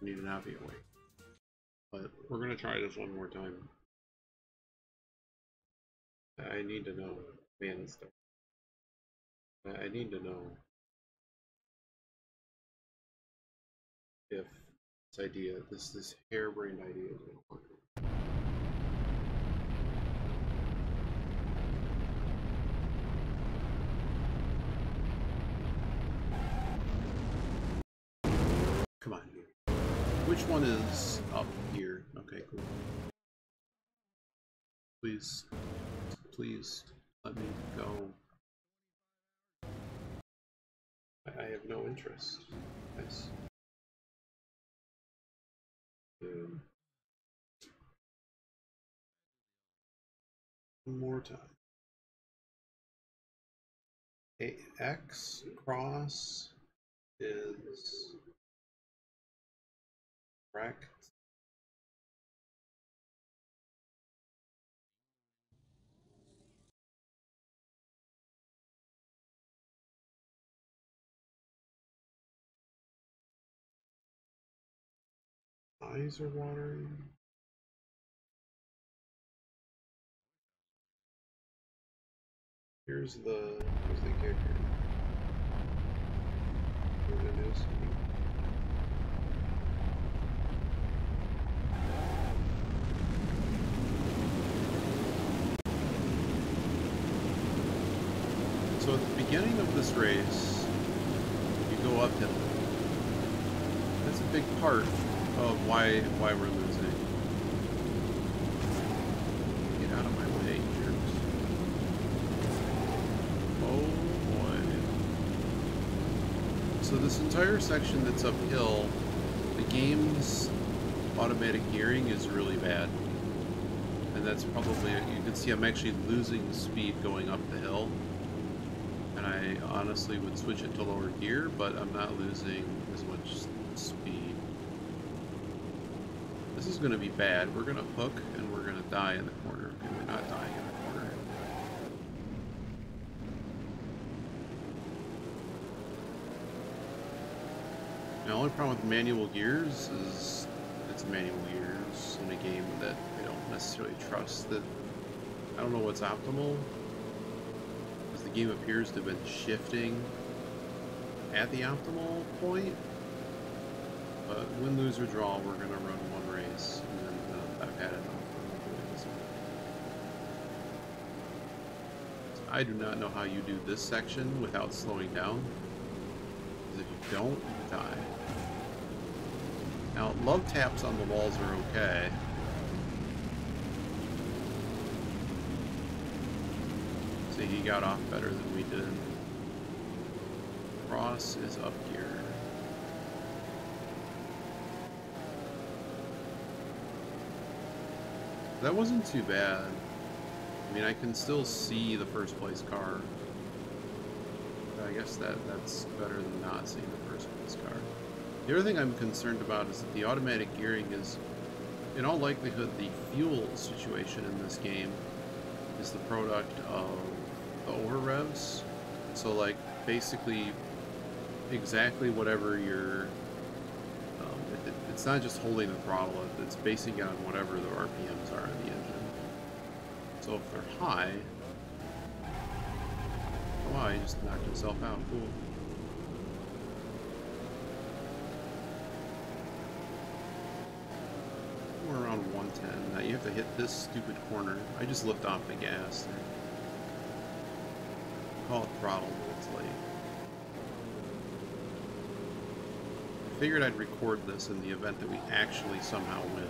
I need to not be awake. But we're gonna try this one more time. I need to know. Man, stuff. I need to know if this idea, this harebrained idea is gonna work. Come on here. Which one is up here? Okay, cool. Please, please let me go. I have no interest. Nice. One more time. X cross is correct. Eyes are watering. Here's the character. So at the beginning of this race, you go uphill. That's a big part of why we're losing. Get out of my way, jerks. Oh boy. So this entire section that's uphill, the game's automatic gearing is really bad. And that's probably, you can see I'm actually losing speed going up the hill. And I honestly would switch it to lower gear, but I'm not losing as much speed. This is going to be bad. We're going to hook and we're going to die in the corner. Okay, we're not dying in the corner. The only problem with manual gears is it's manual gears in a game that I don't necessarily trust. That I don't know what's optimal. The game appears to have been shifting at the optimal point, but win, lose, or draw, we're going to run one race, and then I've had enough. So I do not know how you do this section without slowing down, because if you don't, you die. Now, love taps on the walls are okay. See, he got off better than we did. Cross is up here. That wasn't too bad. I mean, I can still see the first place car. I guess that's better than not seeing the first place car. The other thing I'm concerned about is that the automatic gearing is, in all likelihood, the fuel situation in this game is the product of the over revs. So like basically exactly whatever you're it's not just holding the throttle, it's basing it on whatever the RPMs are on the engine. So if they're high, oh wow, he just knocked himself out. Cool. We're around 110. Now you have to hit this stupid corner. I just lift off the gas there. Call it throttle, but it's late. I figured I'd record this in the event that we actually somehow win.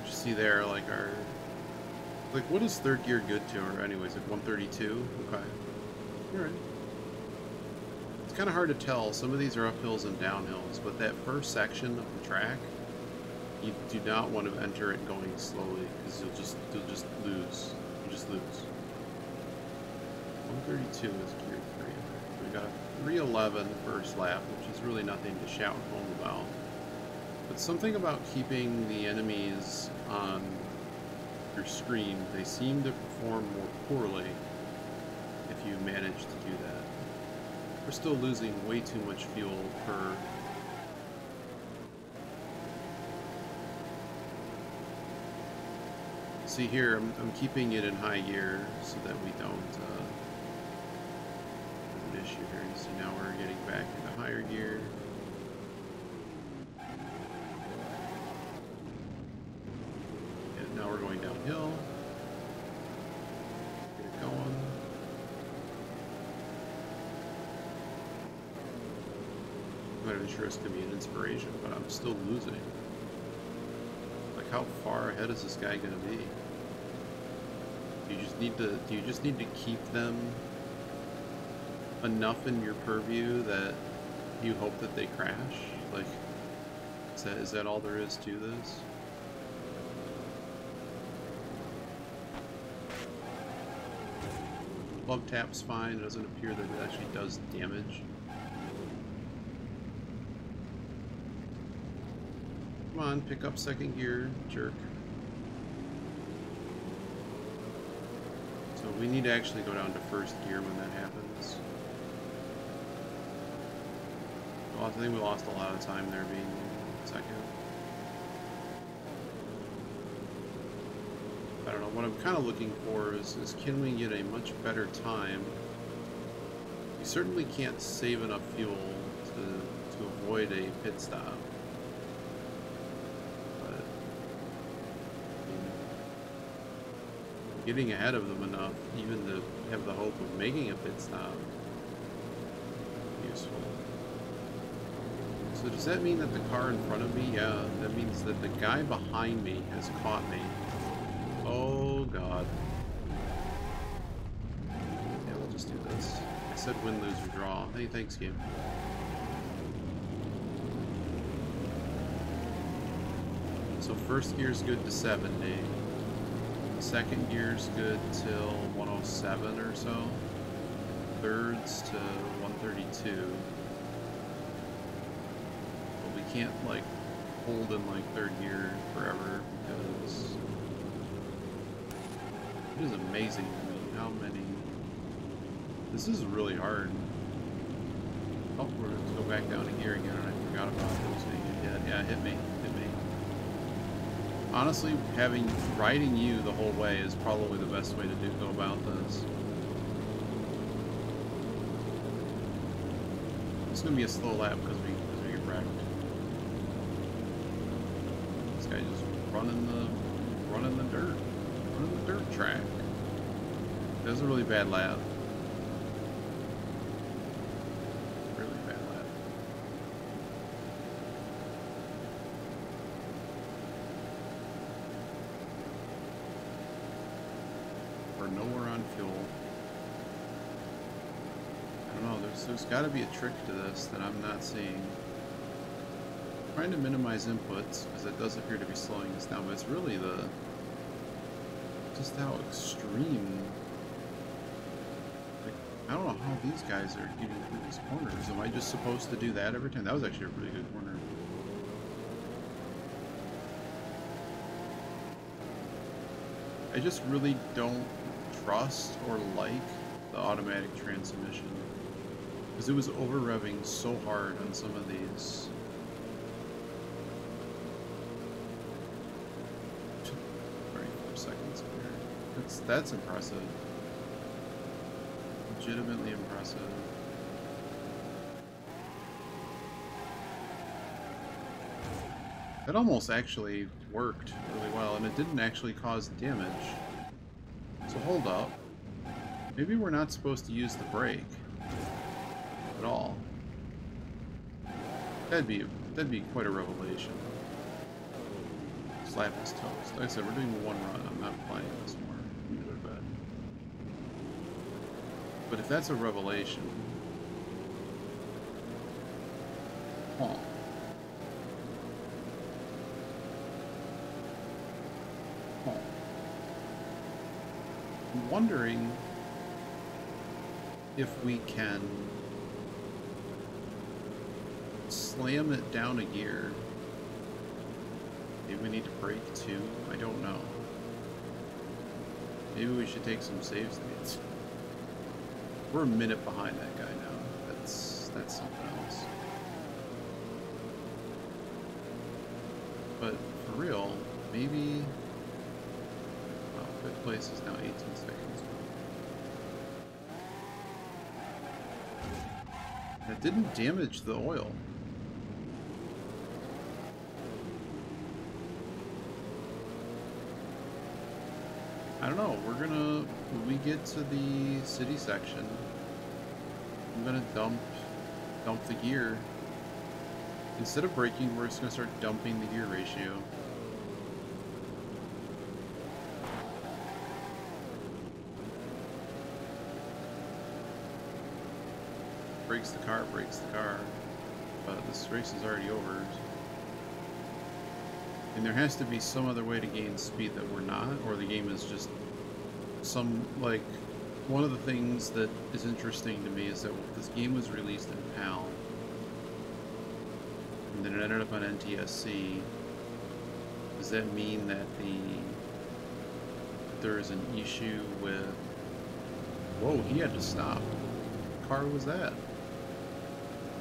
You see there, like our... Like, what is third gear good to her anyways? Like 132? Okay. Alright. It's kind of hard to tell. Some of these are uphills and downhills, but that first section of the track, you do not want to enter it going slowly, because you'll just lose. You just lose. 132 is gear 3. We got a 311 first lap, which is really nothing to shout home about. But something about keeping the enemies on your screen, they seem to perform more poorly if you manage manage to do that. We're still losing way too much fuel per... See here, I'm keeping it in high gear so that we don't have an issue here. You see now we're getting back into higher gear. And now we're going downhill. Get it going. I'm not even sure it's going to be an inspiration, but I'm still losing. Like, how far ahead is this guy going to be? Do you just need to keep them enough in your purview that you hope that they crash? Like, is that all there is to this? Love tap's fine. It doesn't appear that it actually does damage. Come on, pick up second gear, jerk. So we need to actually go down to first gear when that happens. Well, I think we lost a lot of time there being second. I don't know, what I'm kind of looking for is can we get a much better time? We certainly can't save enough fuel to avoid a pit stop. Getting ahead of them enough, even to have the hope of making a pit stop, useful. So does that mean that the car in front of me, yeah, that means that the guy behind me has caught me. Oh god. Yeah, we'll just do this. I said win, lose, or draw. Hey, thanks, game. So first gear's good to 70. Second gear's good till 107 or so. Third's to 132. But we can't like hold in like third gear forever because it is amazing to me how many. This is really hard. Oh, we're going to go back down to gear again, and I forgot about those. Yeah, hit me. Honestly, riding you the whole way is probably the best way to go about this. It's gonna be a slow lap because we get wrecked. This guy just running the dirt track. That was a really bad lap. Really bad lap. Nowhere on fuel. I don't know, there's got to be a trick to this that I'm not seeing. I'm trying to minimize inputs because it does appear to be slowing us down, but it's really just how extreme. Like, I don't know how these guys are getting through these corners. Am I just supposed to do that every time? That was actually a really good corner. I just really don't trust or like the automatic transmission because it was over revving so hard on some of these. 34 seconds here. That's impressive. Legitimately impressive. That almost actually worked really well, and it didn't actually cause damage. So hold up. Maybe we're not supposed to use the brake at all. That'd be quite a revelation. Slap his toast. Like I said, we're doing one run. I'm not playing this more. I'm gonna go to bed. But if that's a revelation, huh? I'm wondering if we can slam it down a gear. Maybe we need to brake too. I don't know. Maybe we should take some save states. We're a minute behind that guy now. That's something else. But for real, maybe. Well, fifth place is now 18 seconds. That didn't damage the oil. I don't know, when we get to the city section, I'm gonna dump the gear. Instead of braking, we're just gonna start dumping the gear ratio. Breaks the car, but this race is already over. And there has to be some other way to gain speed that we're not, or the game is just some, like, one of the things that is interesting to me is that this game was released in PAL, and then it ended up on NTSC. Does that mean that there is an issue with... Whoa, he had to stop. What car was that?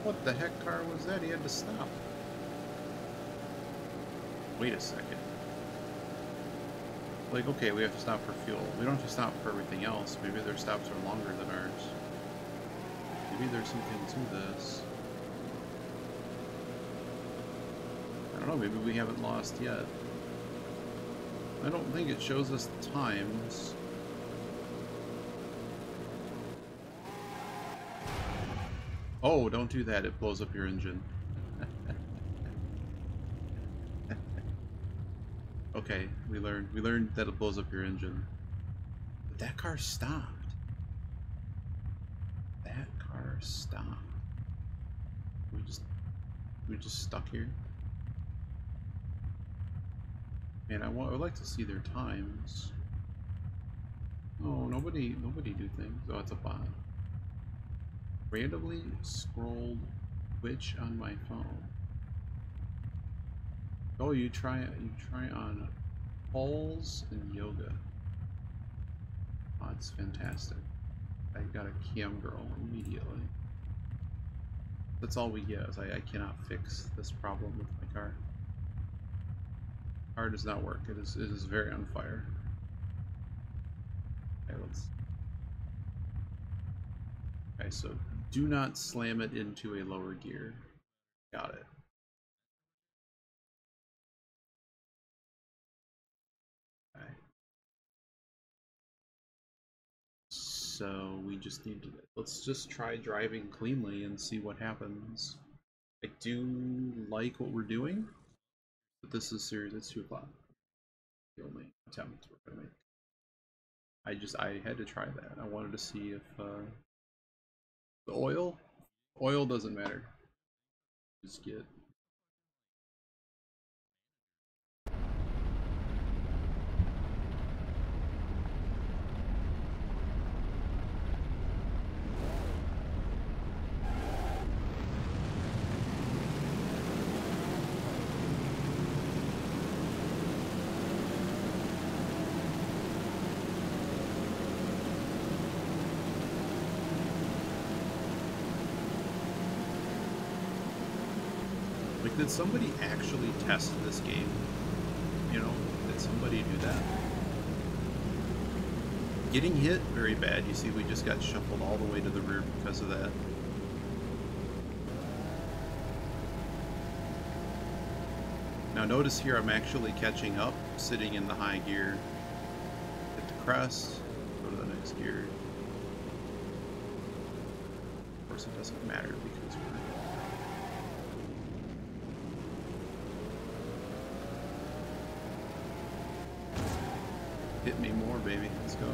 What the heck car was that? He had to stop. Wait a second. Like, okay, we have to stop for fuel. We don't have to stop for everything else. Maybe their stops are longer than ours. Maybe there's something to this. I don't know, maybe we haven't lost yet. I don't think it shows us the times. Oh, don't do that. It blows up your engine. Okay, we learned that it blows up your engine. But that car stopped. That car stopped. We just stuck here. Man, I would like to see their times. Oh, nobody do things. Oh, it's a bot. Randomly scrolled Twitch on my phone. Oh, you try on polls and yoga. Oh, it's fantastic. I got a cam girl immediately. That's all we get. Is I cannot fix this problem with my car. Car does not work. It is very on fire. Okay, Okay, so do not slam it into a lower gear. Got it. Okay. So we just need to, let's just try driving cleanly and see what happens. I do like what we're doing, but this is serious. It's 2 o'clock. The only attempt we're gonna make. I had to try that. I wanted to see if the oil doesn't matter. Just get. Like, did somebody actually test this game? You know, did somebody do that? Getting hit, very bad. You see, we just got shuffled all the way to the rear because of that. Now notice here I'm actually catching up, sitting in the high gear. Hit the crest, go to the next gear. Of course it doesn't matter because we're... Hit me more, baby. Let's go.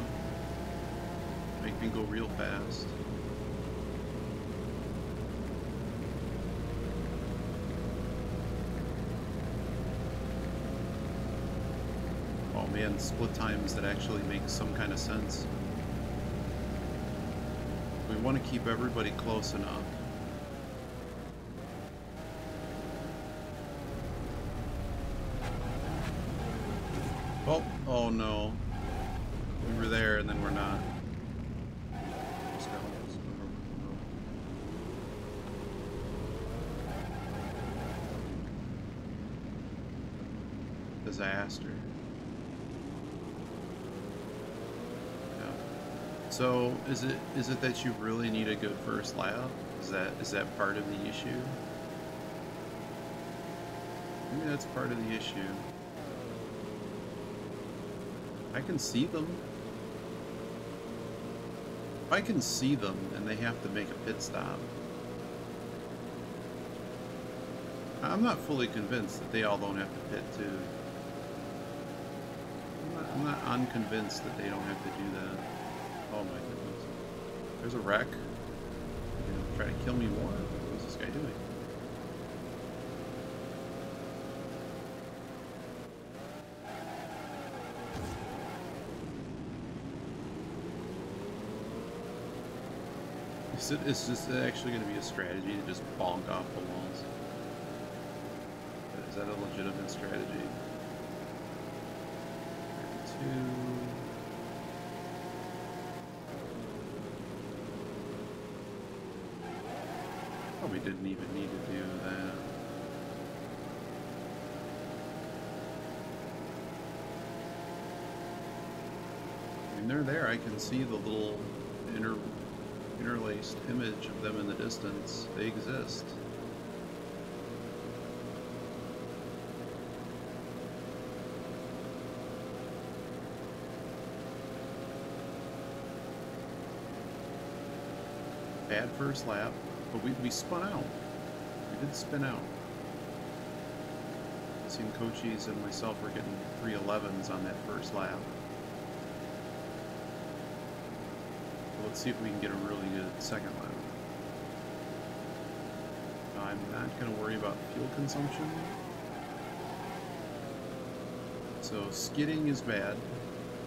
Make me go real fast. Oh man, split times that actually make some kind of sense. We want to keep everybody close enough. Oh no. We were there and then we're not. Let's go. disaster. Yeah. So is it that you really need a good first lap? Is that part of the issue? Maybe that's part of the issue. I can see them. If I can see them and they have to make a pit stop, I'm not fully convinced that they all don't have to pit too. I'm not unconvinced that they don't have to do that. Oh my goodness. There's a wreck. You're gonna try to kill me more? What's this guy doing? Is this actually going to be a strategy to just bonk off the walls? Is that a legitimate strategy? 2. Probably didn't even need to do that. I mean, they're there. I can see the little interlaced image of them in the distance. They exist. Bad first lap, but we spun out. We did spin out. It seemed Cochise and myself were getting 311s on that first lap. Let's see if we can get a really good second lap. I'm not going to worry about fuel consumption. So skidding is bad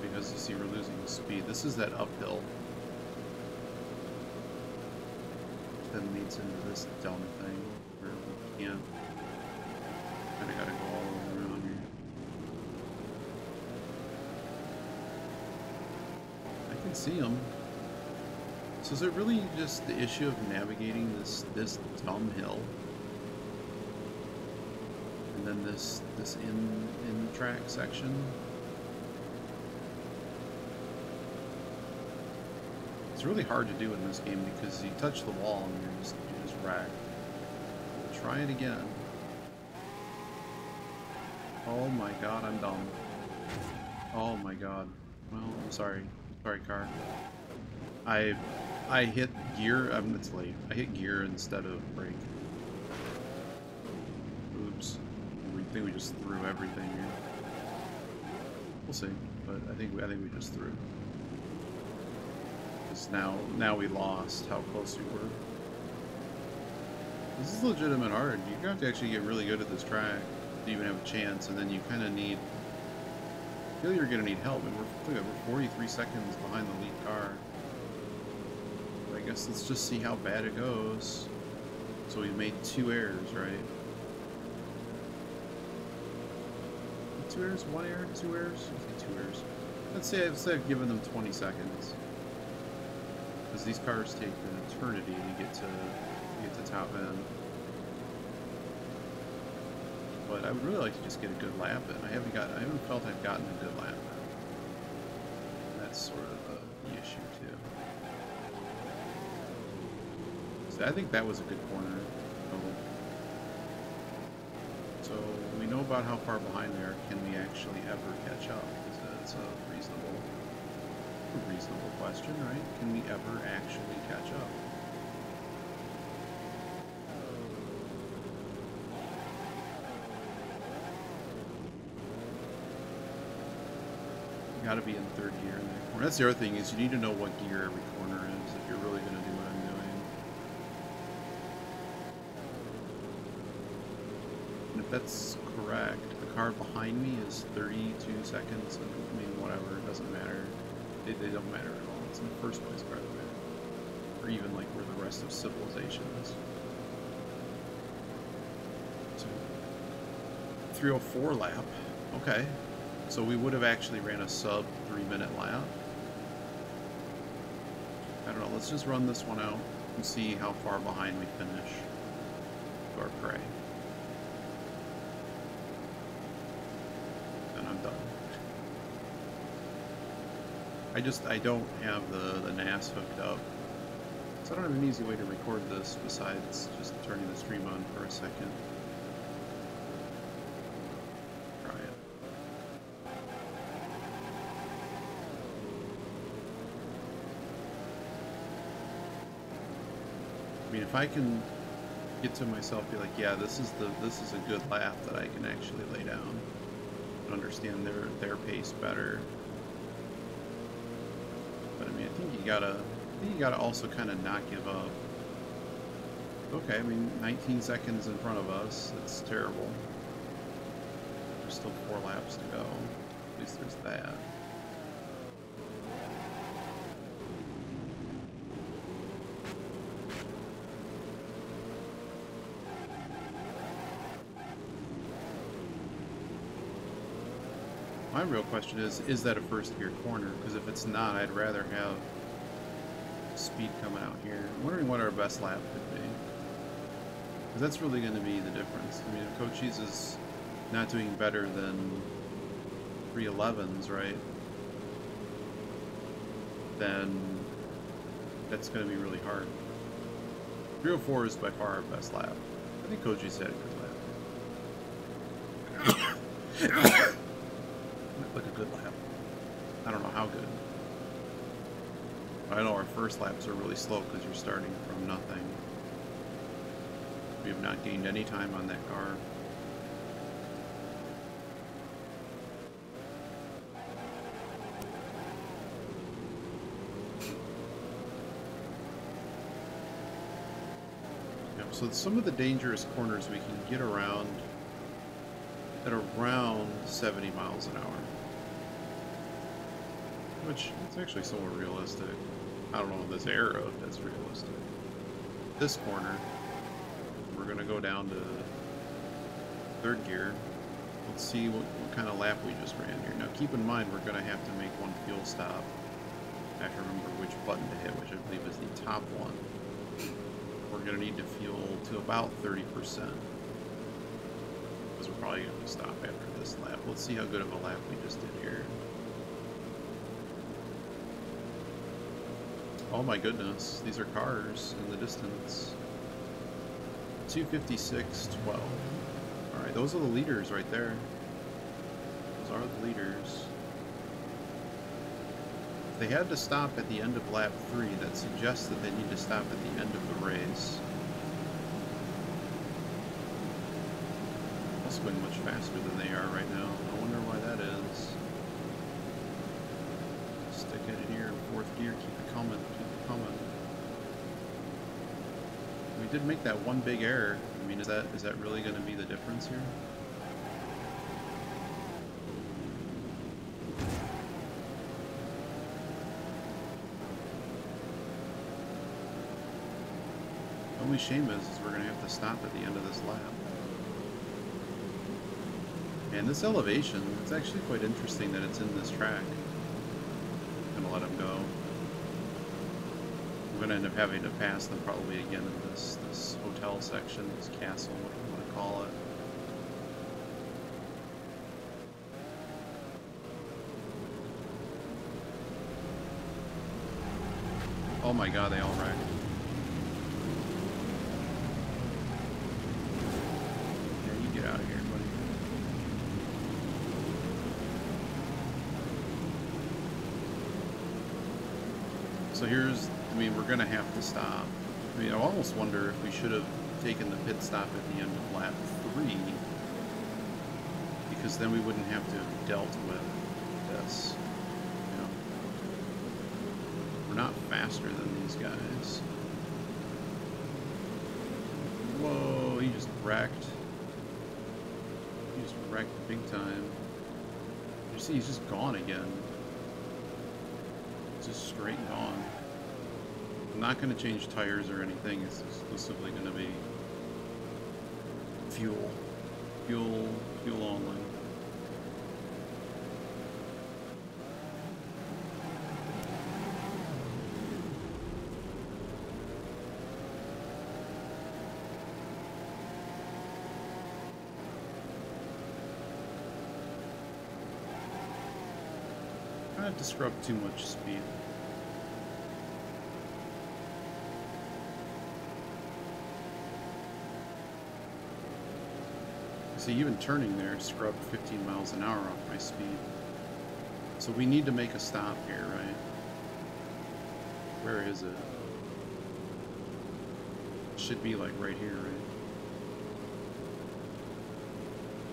because you see we're losing speed. This is that uphill. Then leads into this dumb thing where we can't. Kind of got to go all the way around here. I can see them. So is it really just the issue of navigating this dumb hill, and then this in track section? It's really hard to do in this game because you touch the wall and you just wreck. We'll try it again. Oh my god, I'm dumb. Oh my god. Well, I'm sorry. Sorry, car. I hit gear. It's late. I hit gear instead of brake. Oops. I think we just threw everything here. We'll see, but I think we just threw. Because now we lost how close we were. This is legitimate hard. You have to actually get really good at this track to even have a chance, and then you kind of need. I feel you're gonna need help. I mean, we're 43 seconds behind the lead car. I guess let's just see how bad it goes. So we made 2 errors, right? 2 errors, 1 error, 2 errors? Let's say 2 errors. Let's say I've given them 20 seconds. Because these cars take an eternity to get to top end. But I would really like to just get a good lap in. I haven't felt I've gotten a good lap in. That's sort of the issue too. I think that was a good corner. So we know about how far behind we are. Can we actually ever catch up? That's a reasonable question, right? Can we ever actually catch up? You gotta be in 3rd gear in that corner. That's the other thing, is you need to know what gear every corner is if you're really gonna do what I'm doing. And if that's correct, the car behind me is 32 seconds. I mean, whatever, it doesn't matter. They don't matter at all. It's in the first place car that matter. Or even like where the rest of civilization is. So, 304 lap. Okay. So we would have actually ran a sub 3-minute lap. I don't know, let's just run this one out and see how far behind we finish to our prey. I don't have the NAS hooked up. So I don't have an easy way to record this besides just turning the stream on for a second. Try it. I mean, if I can get to myself, be like, yeah, this is a good lap that I can actually lay down and understand their pace better. But I mean, I think you gotta also kind of not give up. Okay, I mean, 19 seconds in front of us. That's terrible. There's still 4 laps to go. At least there's that. My real question is that a first gear corner? Because if it's not, I'd rather have speed coming out here. I'm wondering what our best lap could be. Because that's really going to be the difference. I mean, if Cochise is not doing better than 311s, right? Then that's going to be really hard. 304 is by far our best lap. I think Cochise had a good lap. Like a good lap. I don't know how good. I know our first laps are really slow because you're starting from nothing. We have not gained any time on that car. Yep, so some of the dangerous corners we can get around at around 70 miles an hour. Which is actually somewhat realistic. I don't know in this era if that's realistic. This corner, we're going to go down to 3rd gear. Let's see what kind of lap we just ran here. Now keep in mind we're going to have to make one fuel stop. I have to remember which button to hit, which I believe is the top one. We're going to need to fuel to about 30%. Because we're probably going to stop after this lap. Let's see how good of a lap we just did here. Oh my goodness, these are cars in the distance. 256.12. Alright, those are the leaders right there. Those are the leaders. If they had to stop at the end of lap 3, that suggests that they need to stop at the end of the race. Also going much faster than they are right now. I wonder why that is. Stick it in here in 4th gear, keep it coming. Coming. We did make that one big error. I mean, is that really going to be the difference here? The only shame is we're going to have to stop at the end of this lap. And this elevation, it's actually quite interesting that it's in this track. I'm going to let him go. We're going to end up having to pass them probably again in this hotel section, this castle, what do you want to call it. Oh my god, they all wrecked. Yeah, you get out of here, buddy. So here's, I mean, we're going to have to stop. I mean, I almost wonder if we should have taken the pit stop at the end of lap 3, because then we wouldn't have to have dealt with this. You know, we're not faster than these guys. Whoa, he just wrecked. He just wrecked big time. You see, he's just gone again. Just straight gone. I'm not going to change tires or anything. It's exclusively going to be fuel. Fuel only. Try not to scrub too much speed. See, even turning there scrubbed 15 miles an hour off my speed. So we need to make a stop here, right? Where is it? It should be like right here, right?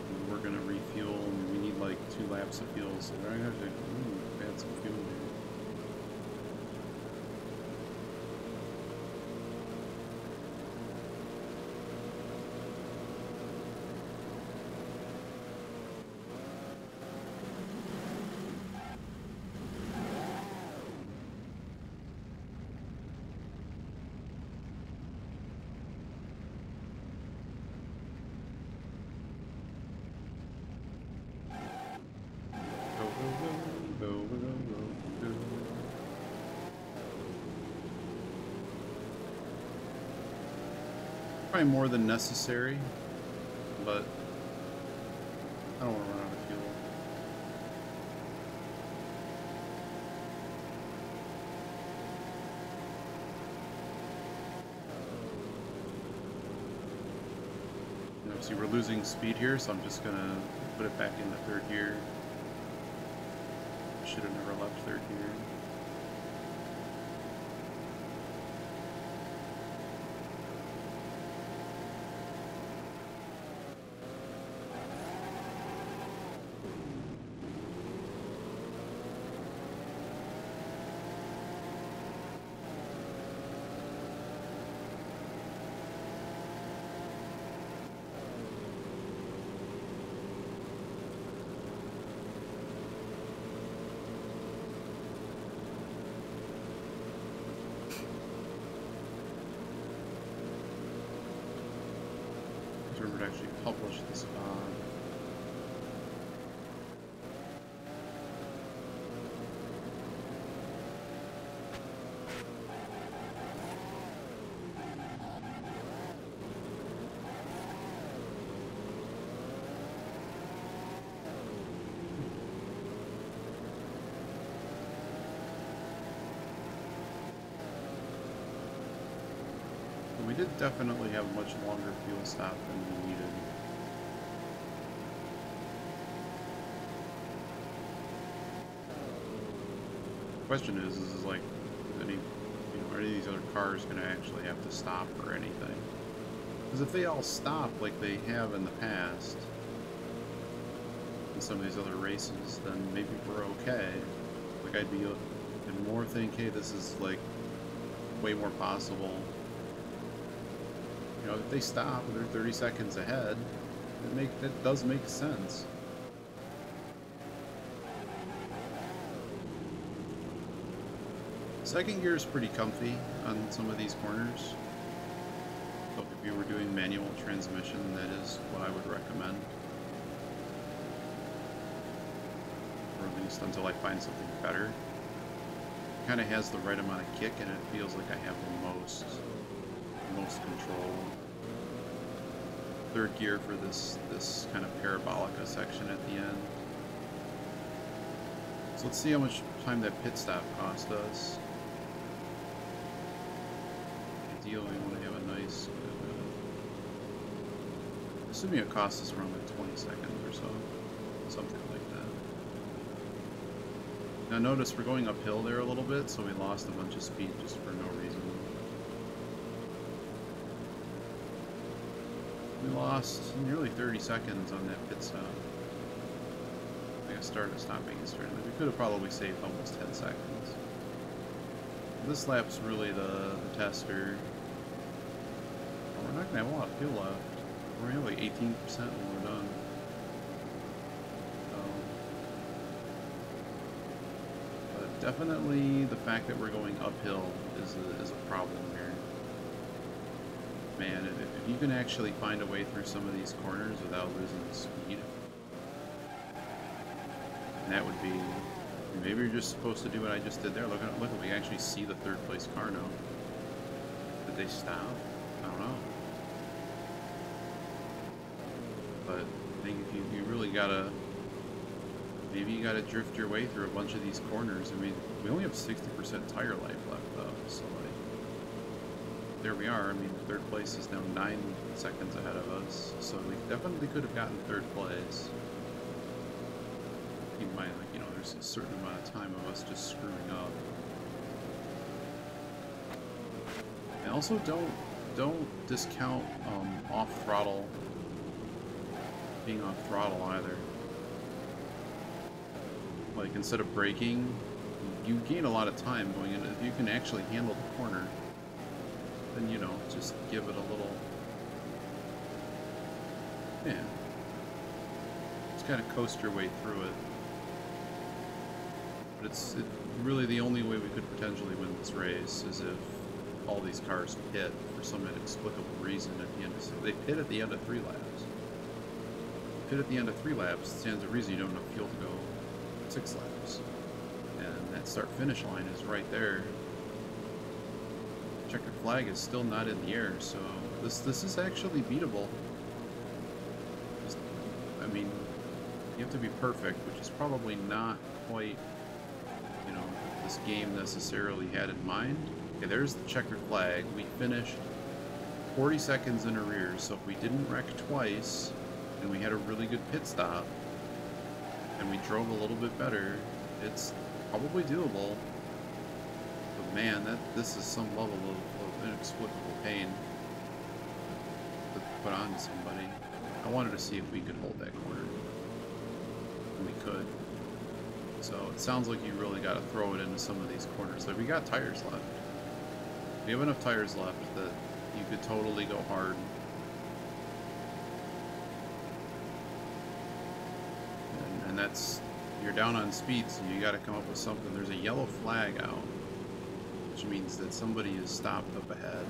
And we're gonna refuel, and we need like 2 laps of fuel, so we're gonna have to add some fuel here. Probably more than necessary, but I don't want to run out of fuel. You know, see, we're losing speed here, so I'm just gonna put it back into third gear. Should have never left third gear. Remember to actually publish this pod. We did definitely have a much longer fuel stop than we needed. The question is like, any, are any of these other cars going to actually have to stop or anything? Because if they all stop like they have in the past, in some of these other races, then maybe we're okay. Like I'd more think, hey, this is like way more possible. You know, if they stop and they're 30 seconds ahead, that does make sense. Second gear is pretty comfy on some of these corners. So if you were doing manual transmission, that is what I would recommend. Or at least until I find something better. It kind of has the right amount of kick, and it feels like I have the most control. Third gear for this kind of parabolica section at the end. So let's see how much time that pit stop cost us. Ideally, we want to have a nice, assuming it costs us around like 20 seconds or so, something like that. Now notice we're going uphill there a little bit, so we lost a bunch of speed just for no reason. We lost nearly 30 seconds on that pit stop. I think I started stopping and starting. We could have probably saved almost 10 seconds. This lap's really the tester. Oh, we're not going to have a lot of fuel left. We're only like 18% when we're done. But definitely the fact that we're going uphill is a problem here. Man, if you can actually find a way through some of these corners without losing speed, that would be. Maybe you're just supposed to do what I just did there. Look, we actually see the third place car now. Did they stop? I don't know. But I think if you really gotta Maybe you gotta drift your way through a bunch of these corners. I mean, we only have 60% tire life left though, so like, there we are. I mean, third place is now 9 seconds ahead of us, so we definitely could have gotten third place. Keep in mind, like, you know, there's a certain amount of time of us just screwing up. And also, don't discount off throttle, being off throttle either. Like, instead of braking, you gain a lot of time going in. If you can actually handle the corner, then, you know, just give it a little, yeah, just kind of coast your way through it. But it's really the only way we could potentially win this race is if all these cars pit for some inexplicable reason at the end of, they pit at the end of 3 laps. Pit at the end of 3 laps, stands a reason you don't have enough fuel to go 6 laps. And that start-finish line is right there. Checkered flag is still not in the air, so this is actually beatable. I mean, you have to be perfect, which is probably not quite, you know, this game necessarily had in mind. Okay, there's the checkered flag. We finished 40 seconds in arrears, so if we didn't wreck twice, and we had a really good pit stop, and we drove a little bit better, it's probably doable. But man, this is some level of inexplicable pain to put on somebody. I wanted to see if we could hold that corner. And we could. So it sounds like you really got to throw it into some of these corners. Like, we got tires left. We have enough tires left that you could totally go hard. And that's, you're down on speed, so you got to come up with something. There's a yellow flag out, which means that somebody is stopped up ahead.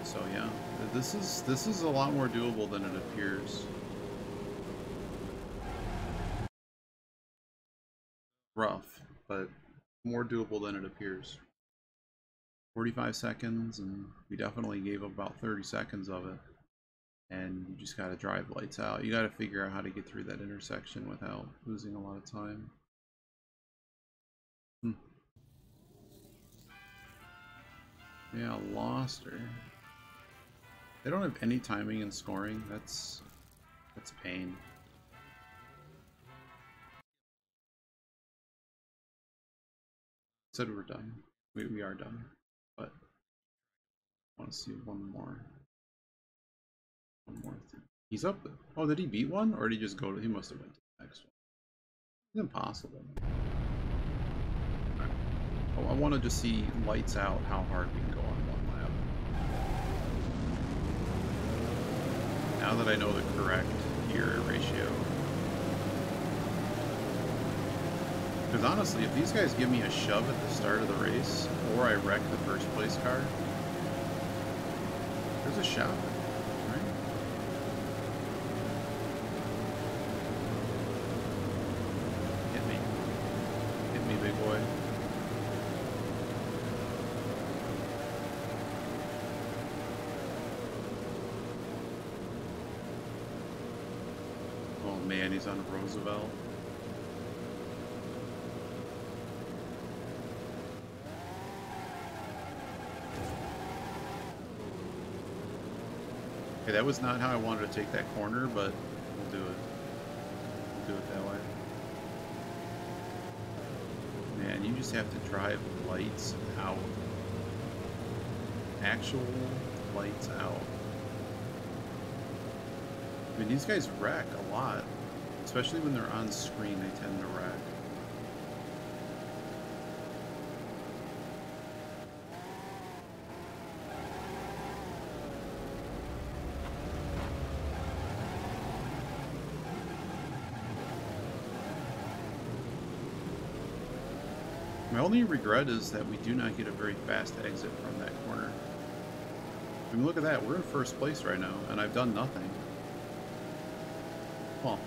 So yeah, this is a lot more doable than it appears. Rough, but more doable than it appears. 45 seconds, and we definitely gave up about 30 seconds of it. And you just gotta drive lights out. You gotta figure out how to get through that intersection without losing a lot of time. Yeah, lost her. They don't have any timing and scoring. That's a pain. Said we're done. We are done, but I want to see one more thing. He's up there. Oh, did he beat one, or did he just go to? He must have went to the next one. It's impossible. Right. Oh, I want to just see lights out how hard we can go on one lap. Now that I know the correct gear ratio. Because honestly, if these guys give me a shove at the start of the race, or I wreck the first place car, there's a shot, right? Hit me. Hit me, big boy. Oh man, he's on Roosevelt. Okay, that was not how I wanted to take that corner, but we'll do it. We'll do it that way. Man, you just have to drive lights out. Actual lights out. I mean, these guys wreck a lot. Especially when they're on screen, they tend to wreck. My only regret is that we do not get a very fast exit from that corner. I mean, look at that. We're in first place right now, and I've done nothing. Well,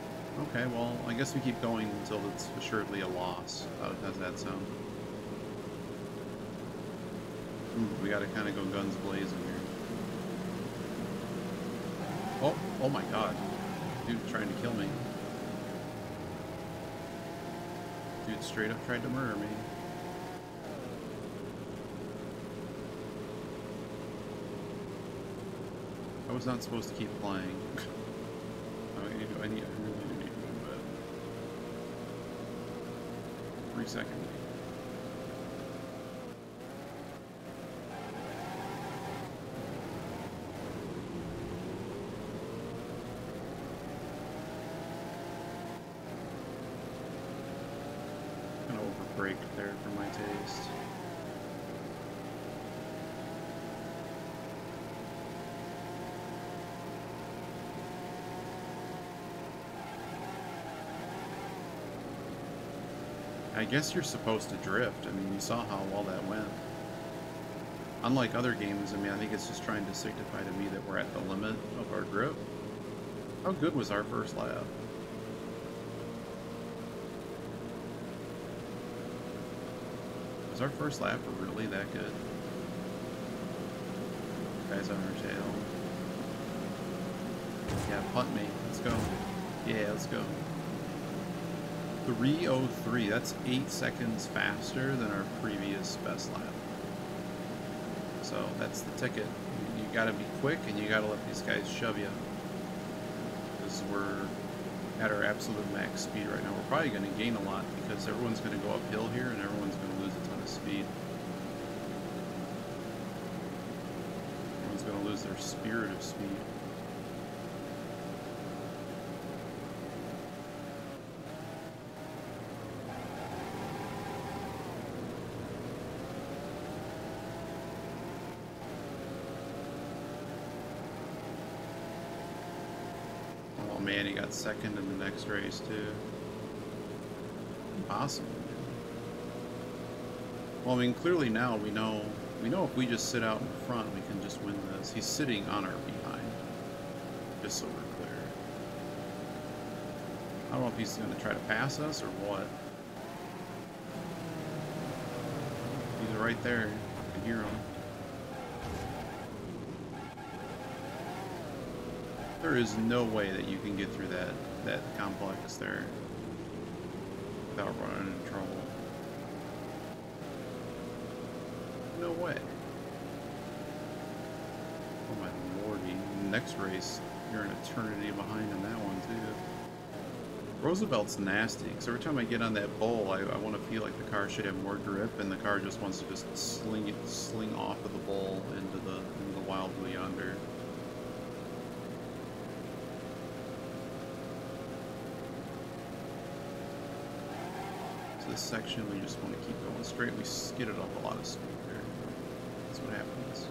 okay, well, I guess we keep going until it's assuredly a loss. How does that sound? We gotta kind of go guns blazing here. Oh my god. Dude trying to kill me. Dude straight up tried to murder me. I was not supposed to keep playing. I really need to move it. 3 seconds. Kind of overbraked there for my taste. I guess you're supposed to drift. I mean, you saw how well that went. Unlike other games, I mean, I think it's just trying to signify to me that we're at the limit of our grip. How good was our first lap? Was our first lap really that good? Guys on our tail. Yeah, punt me. Let's go. Yeah, let's go. 3:03. That's 8 seconds faster than our previous best lap. So that's the ticket. You gotta be quick and you gotta let these guys shove you. Because we're at our absolute max speed right now. We're probably gonna gain a lot because everyone's gonna go uphill here and everyone's gonna lose a ton of speed. Everyone's gonna lose their spirit of speed. Oh man, he got second in the next race too. Impossible. Well, I mean, clearly now we know if we just sit out in front, we can just win this. He's sitting on our behind, just so we're clear. I don't know if he's going to try to pass us or what. He's right there. I can hear him. There is no way that you can get through that complex there without running into trouble. No way. Oh my lordy. Next race, you're an eternity behind in that one too. Roosevelt's nasty, because every time I get on that bowl, I want to feel like the car should have more grip, and the car just wants to just sling off of the bowl into the wild blue yonder. So this section, we just want to keep going straight. We skidded up a lot of speed there. That's what happens.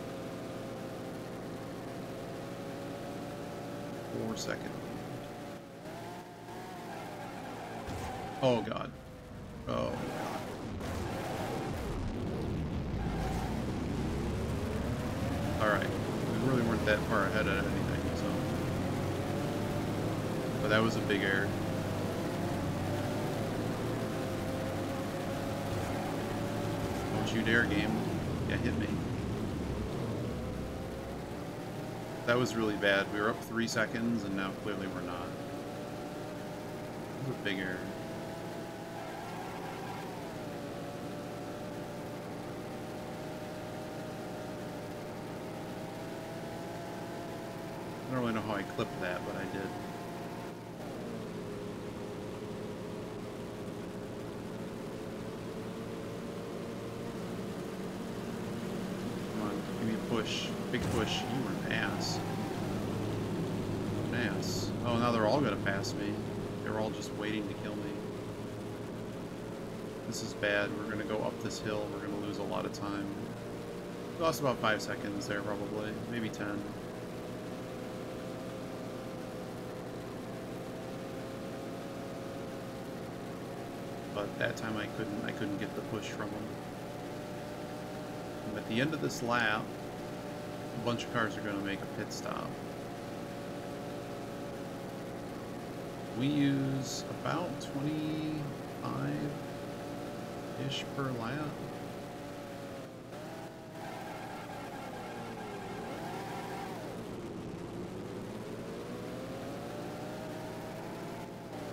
4 seconds. Oh god. Oh god. Alright. We really weren't that far ahead of anything, so. But that was a big error. Don't you dare, game. Yeah, hit me. That was really bad. We were up 3 seconds, and now clearly we're not. That was a big error. I don't really know how I clipped that, but I did. Come on, give me a push. Big push. You were an ass. An ass. Oh, now they're all gonna pass me. They're all just waiting to kill me. This is bad. We're gonna go up this hill. We're gonna lose a lot of time. We lost about 5 seconds there, probably. Maybe 10. But that time I couldn't get the push from them. And at the end of this lap, a bunch of cars are going to make a pit stop. We use about 25-ish per lap.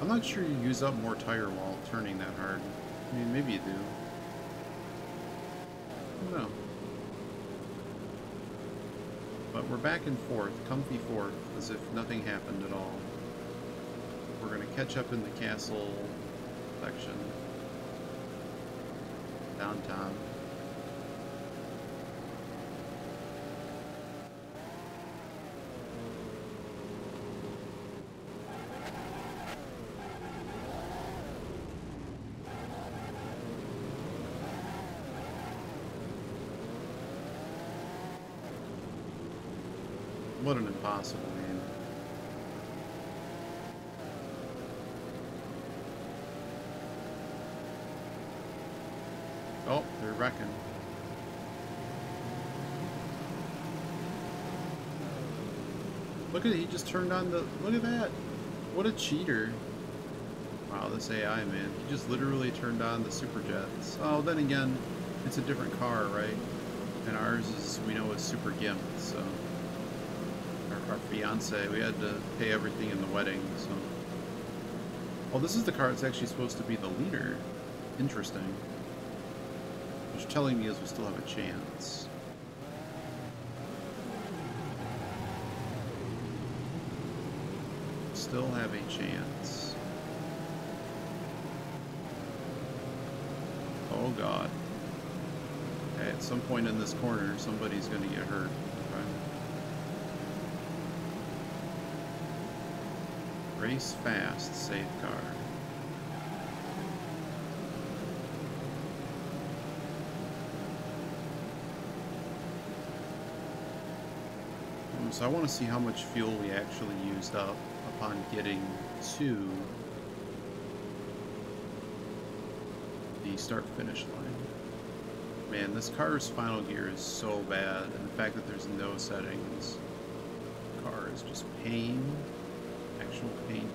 I'm not sure you use up more tire while turning that hard. I mean, maybe you do. I don't know. But we're back and forth, comfy fourth, as if nothing happened at all. We're going to catch up in the castle section. Downtown. What an impossible game. Oh, they're wrecking. Look at it, he just turned on the... Look at that! What a cheater. Wow, this AI, man. He just literally turned on the super jets. Oh, then again, it's a different car, right? And ours is, we know, is super gimp, so... Our fiance, we had to pay everything in the wedding, so... Oh, this is the car that's actually supposed to be the leader. Interesting. Which telling me is we still have a chance. Still have a chance. Oh god. Okay, at some point in this corner, somebody's gonna get hurt. Race fast, safe car. So I want to see how much fuel we actually used up upon getting to the start-finish line. Man, this car's final gear is so bad, and the fact that there's no settings, the car is just pain. Actual pain.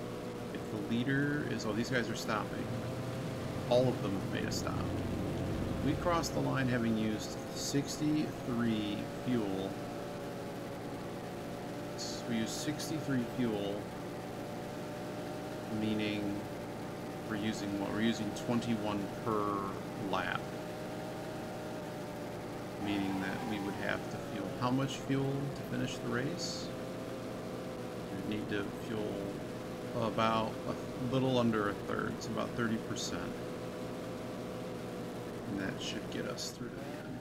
If the leader is... Oh, these guys are stopping. All of them have made a stop. We crossed the line having used 63 fuel. We used 63 fuel, meaning we're using what? We're using 21 per lap. Meaning that we would have to fuel how much fuel to finish the race? We need to fuel about a little under a third, so about 30%. And that should get us through to the end.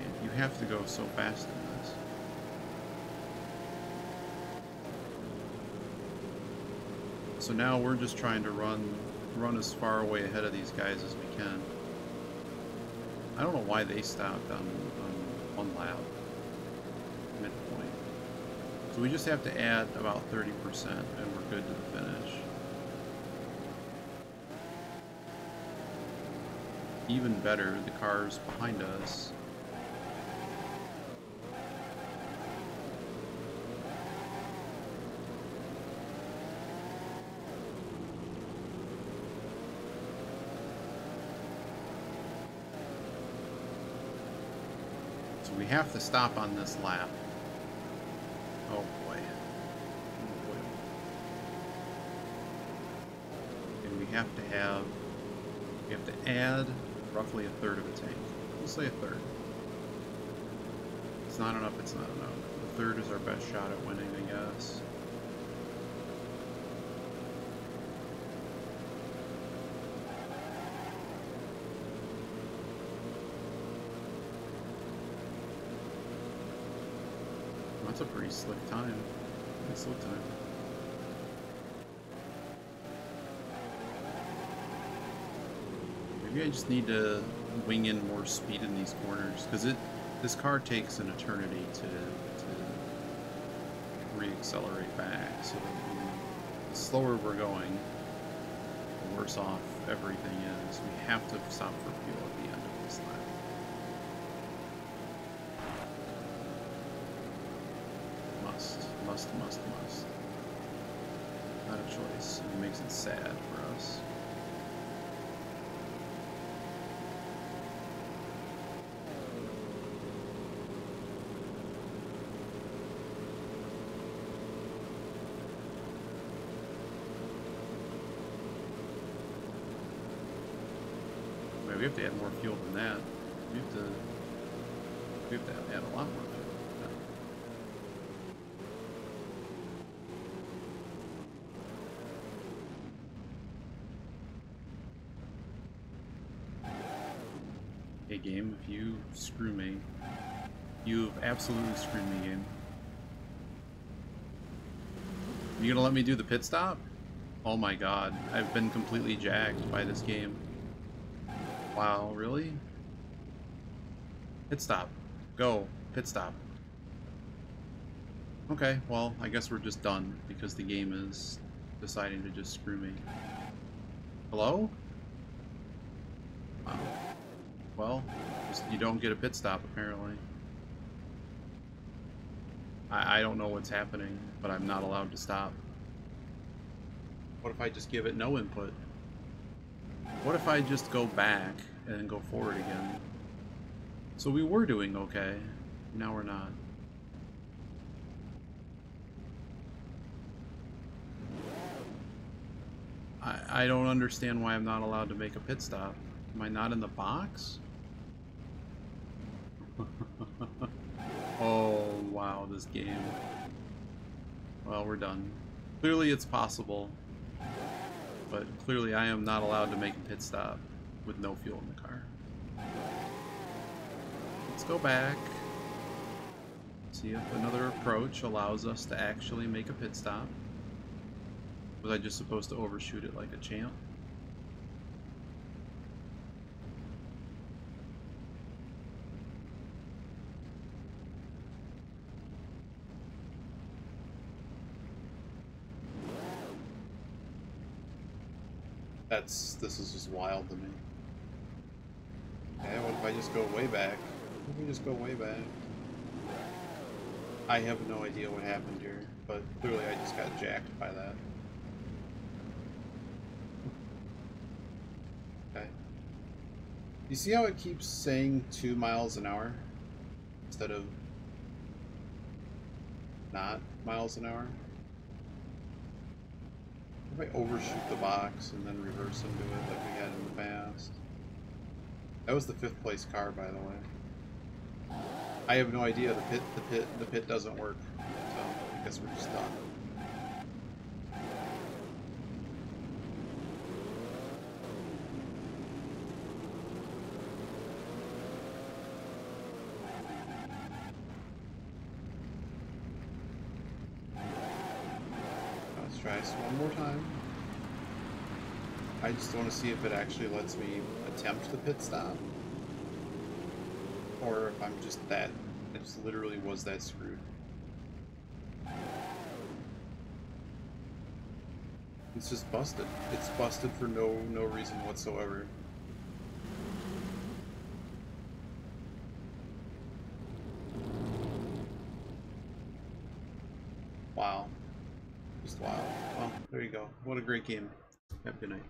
And you have to go so fast in this. So now we're just trying to run as far away ahead of these guys as we can. I don't know why they stopped on one lap, midpoint. So we just have to add about 30% and we're good to the finish. Even better, the cars behind us. We have to stop on this lap. Oh boy. Oh boy. And we have to add roughly a third of a tank. We'll say a third. It's not enough, it's not enough. A third is our best shot at winning, I guess. That's a pretty slick time. Nice slick time. Maybe I just need to wing in more speed in these corners, because this car takes an eternity to re-accelerate back. So the slower we're going, the worse off everything is. We have to stop for fuel at the end of this lap. Must. Not a choice. It makes it sad for us. we have to add more fuel than that. We have to add a lot more fuel than that. Hey game, if you screw me, you've absolutely screwed me, game. Are you gonna let me do the pit stop? Oh my god, I've been completely jacked by this game. Wow, really? Pit stop. Go. Pit stop. Okay, well, I guess we're just done because the game is deciding to just screw me. Hello? Wow. Well, you don't get a pit stop, apparently. I don't know what's happening, but I'm not allowed to stop. What if I just give it no input? What if I just go back and then go forward again? So we were doing okay. Now we're not. I don't understand why I'm not allowed to make a pit stop. Am I not in the box? Oh, wow, this game. Well, we're done. Clearly it's possible, but clearly I am not allowed to make a pit stop with no fuel in the car. Let's go back. See if another approach allows us to actually make a pit stop. Was I just supposed to overshoot it like a champ? This is just wild to me. Okay, what if I just go way back? What if we just go way back? I have no idea what happened here, but clearly I just got jacked by that. Okay. You see how it keeps saying 2 miles an hour instead of not miles an hour? What if I overshoot the box and then reverse into it like we had in the past? That was the 5th place car, by the way. I have no idea. The pit doesn't work. So I guess we're just done. Let's try this one more time. I just want to see if it actually lets me attempt the pit stop. Or if I'm just that, I just literally was that screwed. It's just busted. It's busted for no reason whatsoever. Wow. Just wow. Well, there you go. What a great game. Have a good night.